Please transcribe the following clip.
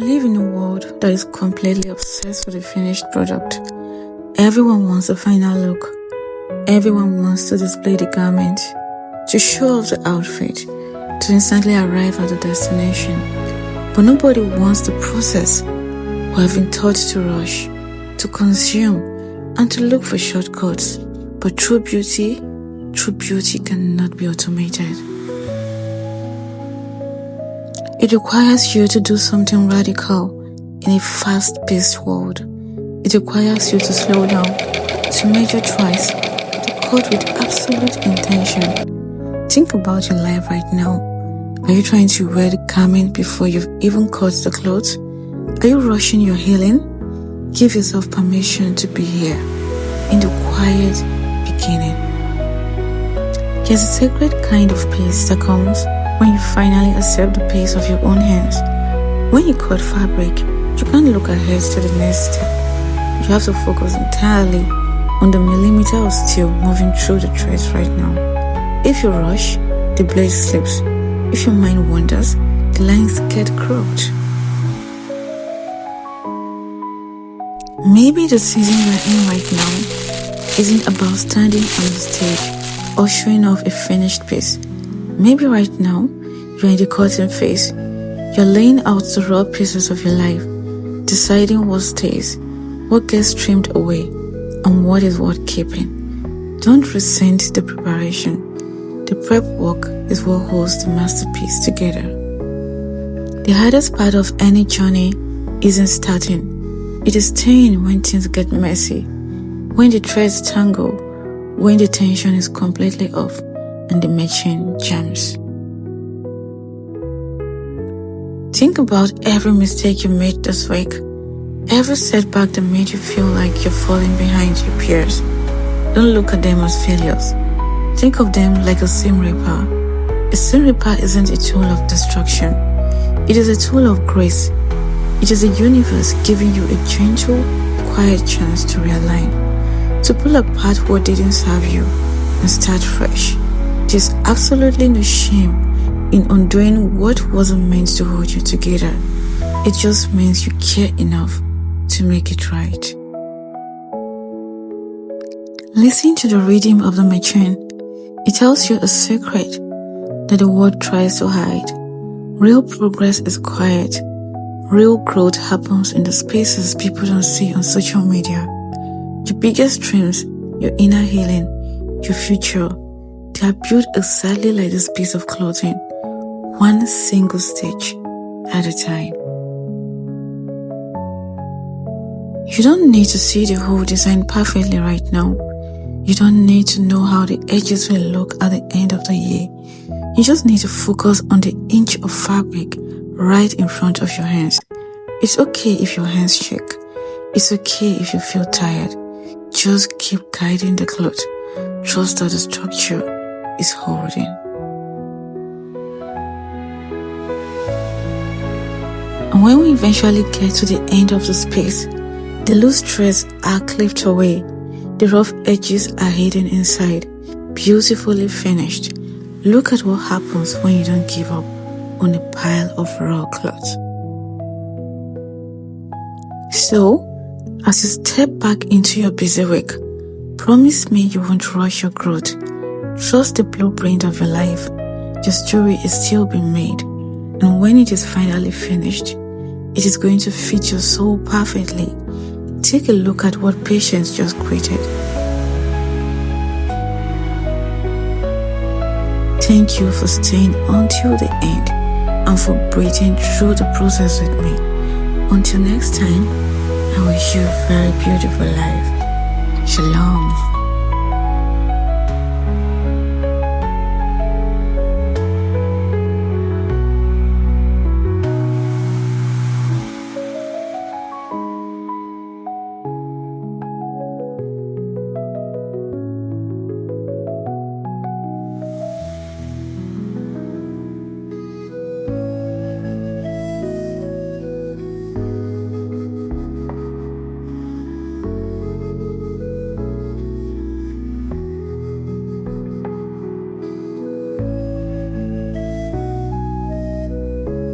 live in a world that is completely obsessed with the finished product. Everyone wants the final look. Everyone wants to display the garment, to show off the outfit, to instantly arrive at the destination. But nobody wants the process. We have been taught to rush, to consume, and to look for shortcuts. But true beauty cannot be automated. It requires you to do something radical in a fast-paced world. It requires you to slow down, to measure twice, to cut with absolute intention. Think about your life right now. Are you trying to wear the garment before you've even cut the clothes? Are you rushing your healing? Give yourself permission to be here, in the quiet beginning. There's a sacred kind of peace that comes when you finally accept the pace of your own hands. When you cut fabric, you can't look ahead to the next step. You have to focus entirely on the millimeter of steel moving through the threads right now. If you rush, the blade slips. If your mind wanders, the lines get cropped. Maybe the season we're in right now isn't about standing on the stage or showing off a finished piece. Maybe right now, you're in the cutting phase. You're laying out the raw pieces of your life, deciding what stays, what gets trimmed away, and what is worth keeping. Don't resent the preparation. The prep work is what holds the masterpiece together. The hardest part of any journey isn't starting. It is staying when things get messy, when the threads tangle, when the tension is completely off, and the machine jams. Think about every mistake you made this week, every setback that made you feel like you're falling behind your peers. Don't look at them as failures. Think of them like a seam ripper. A seam ripper isn't a tool of destruction. It is a tool of grace. It is the universe giving you a gentle, quiet chance to realign, to pull apart what didn't serve you and start fresh. There's absolutely no shame in undoing what wasn't meant to hold you together. It just means you care enough to make it right. Listen to the rhythm of the machine. It tells you a secret that the world tries to hide. Real progress is quiet. Real growth happens in the spaces people don't see on social media. Your biggest dreams, your inner healing, your future, they are built exactly like this piece of clothing, one single stitch at a time. You don't need to see the whole design perfectly right now. You don't need to know how the edges will look at the end of the year. You just need to focus on the inch of fabric right in front of your hands. It's okay if your hands shake. It's okay if you feel tired. Just keep guiding the cloth. Trust that the structure is holding. And when we eventually get to the end of the space, the loose threads are clipped away. The rough edges are hidden inside, beautifully finished. Look at what happens when you don't give up on a pile of raw cloth. So, as you step back into your busy week, promise me you won't rush your growth. Trust the blueprint of your life. Your story is still being made, and when it is finally finished, it is going to fit your soul perfectly. Take a look at what patience just created. Thank you for staying until the end and for breathing through the process with me. Until next time, I wish you a very beautiful life. Shalom.